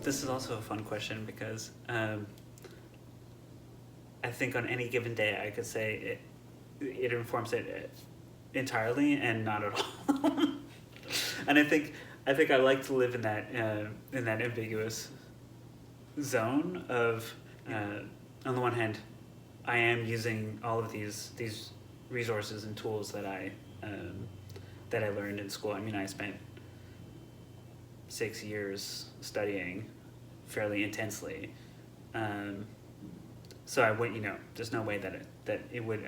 This is also a fun question because I think on any given day I could say it informs it entirely and not at all. And I think I like to live in that ambiguous zone of on the one hand, I am using all of these resources and tools that I learned in school. I mean, I spent 6 years studying fairly intensely. So I would, there's no way that it would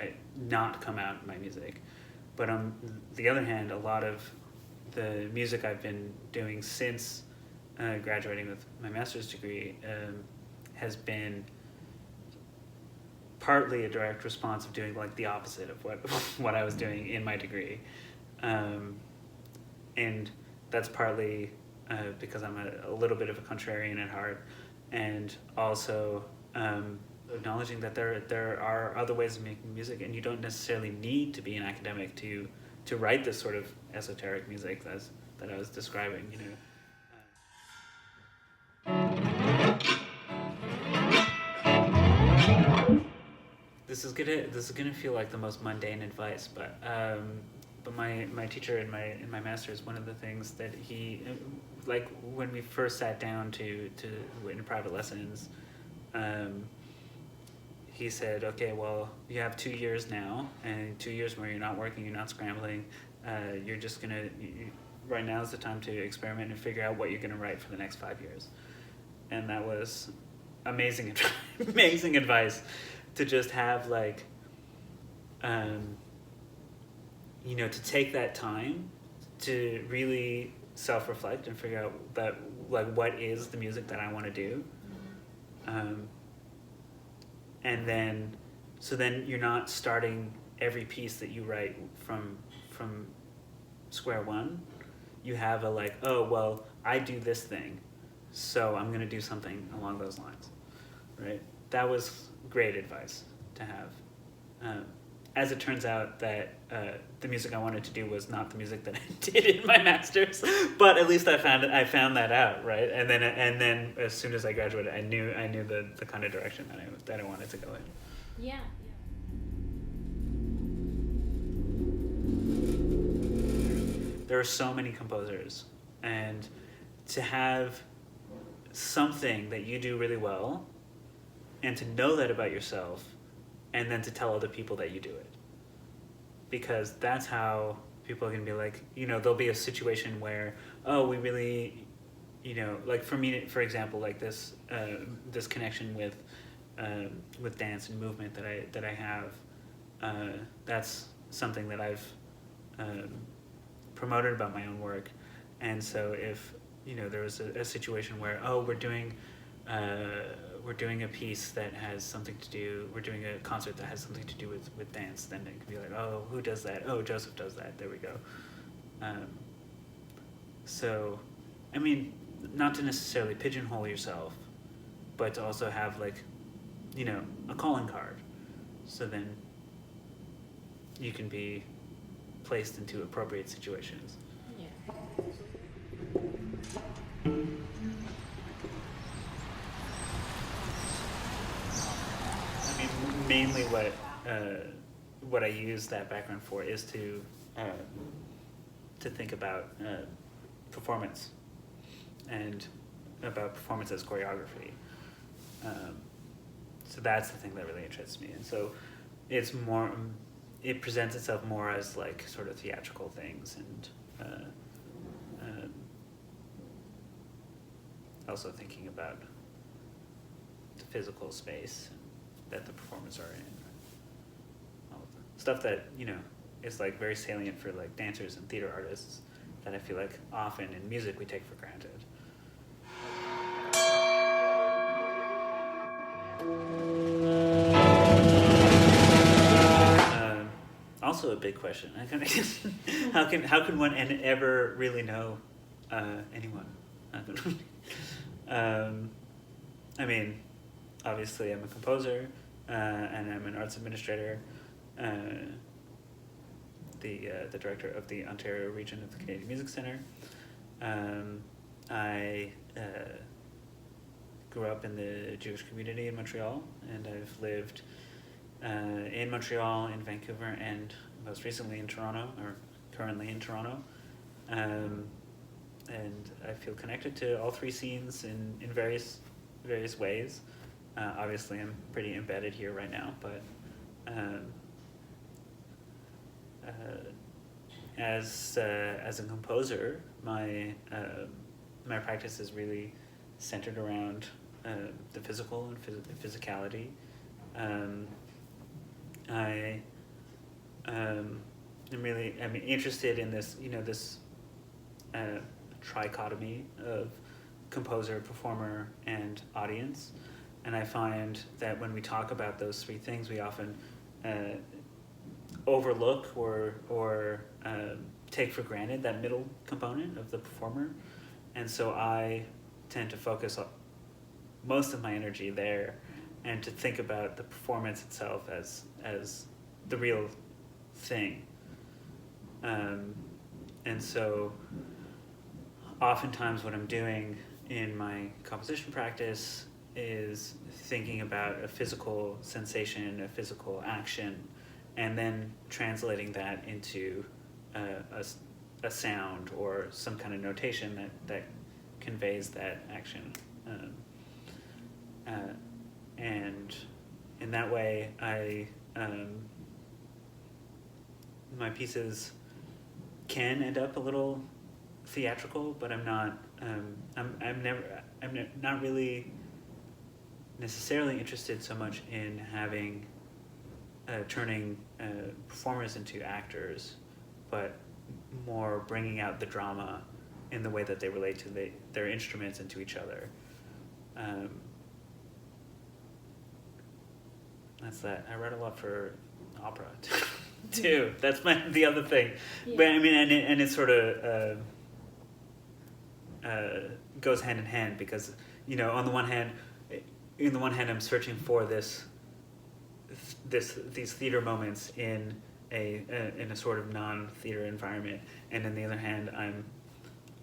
not come out in my music. But on the other hand, a lot of the music I've been doing since graduating with my master's degree has been partly a direct response of doing like the opposite of what I was doing in my degree. And that's partly because I'm a little bit of a contrarian at heart, and also acknowledging that there are other ways of making music, and you don't necessarily need to be an academic to write this sort of esoteric music that I was describing. This is gonna feel like the most mundane advice, but my teacher in my master's, one of the things that he, like when we first sat down to in private lessons, he said, okay, well, you have 2 years now, and 2 years where you're not working, you're not scrambling, you're just gonna, right now is the time to experiment and figure out what you're gonna write for the next 5 years. And that was amazing, amazing advice to just have like, to take that time to really self-reflect and figure out that, like, what is the music that I want to do. And then, so then you're not starting every piece that you write from square one. You have a like, oh, well, I do this thing, so I'm going to do something along those lines, right? That was great advice to have. As it turns out, that the music I wanted to do was not the music that I did in my master's, but at least I found that out, right? And then as soon as I graduated, I knew the kind of direction that I wanted to go in. Yeah. There are so many composers, and to have something that you do really well, and to know that about yourself, and then to tell other people that you do it. Because that's how people are going to be like, there'll be a situation where, oh, we really, like for me, for example, like this connection with dance and movement that I have, that's something that I've promoted about my own work. And so if, there was a situation where, oh, we're doing a piece that has something to do, we're doing a concert that has something to do with dance, then it can be like, oh, who does that? Oh, Joseph does that. There we go. So, I mean, not to necessarily pigeonhole yourself, but to also have like, a calling card. So then you can be placed into appropriate situations. Yeah. Mainly what I use that background for is to think about performance, and about performance as choreography. So that's the thing that really interests me, and so it presents itself more as like sort of theatrical things, and also thinking about the physical space that the performers are in. All of the stuff that, is like very salient for like dancers and theater artists that I feel like often in music we take for granted. Also a big question. How can one ever really know anyone? I mean, obviously I'm a composer, and I'm an arts administrator. the director of the Ontario region of the Canadian Music Centre. I grew up in the Jewish community in Montreal, and I've lived in Montreal, in Vancouver, and most recently in Toronto, or currently in Toronto. And I feel connected to all three scenes in various ways. Obviously, I'm pretty embedded here right now, but as a composer, my practice is really centered around the physical and physicality. I'm interested in this, this trichotomy of composer, performer, and audience. And I find that when we talk about those three things, we often overlook or take for granted that middle component of the performer. And so I tend to focus most of my energy there, and to think about the performance itself as the real thing. And so oftentimes what I'm doing in my composition practice is thinking about a physical sensation, a physical action, and then translating that into a sound or some kind of notation that conveys that action. And in that way, my pieces can end up a little theatrical, but I'm not. I'm not really necessarily interested so much in having turning performers into actors, but more bringing out the drama in the way that they relate to their instruments and to each other. That's that. I write a lot for opera too. That's the other thing. Yeah. But I mean, and it sort of goes hand in hand, because on the one hand, I'm searching for these theater moments in a sort of non-theater environment, and on the other hand,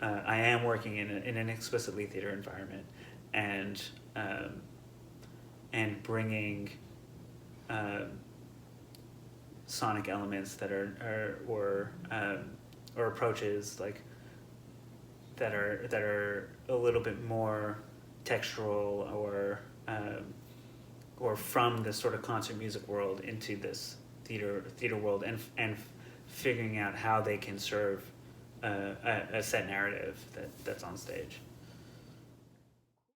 I am working in an explicitly theater environment, and bringing sonic elements that or approaches like that are a little bit more textural or from this sort of concert music world into this theater world, and figuring out how they can serve a set narrative that's on stage.